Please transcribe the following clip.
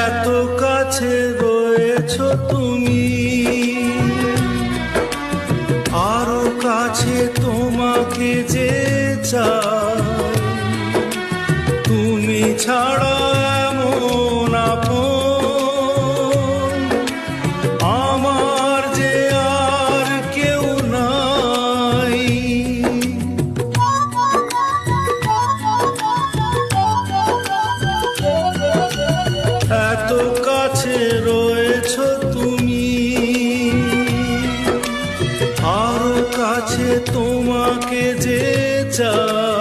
এত কাছে রয়েছো তুমি, আরো কাছে তোমাকে যে চাই, তুমি ছাড়া এমন আপন আমার যে আর কেউ নাই। এত কাছে রয়েছো তুমি, আরো কাছে তোমাকে যে চাই।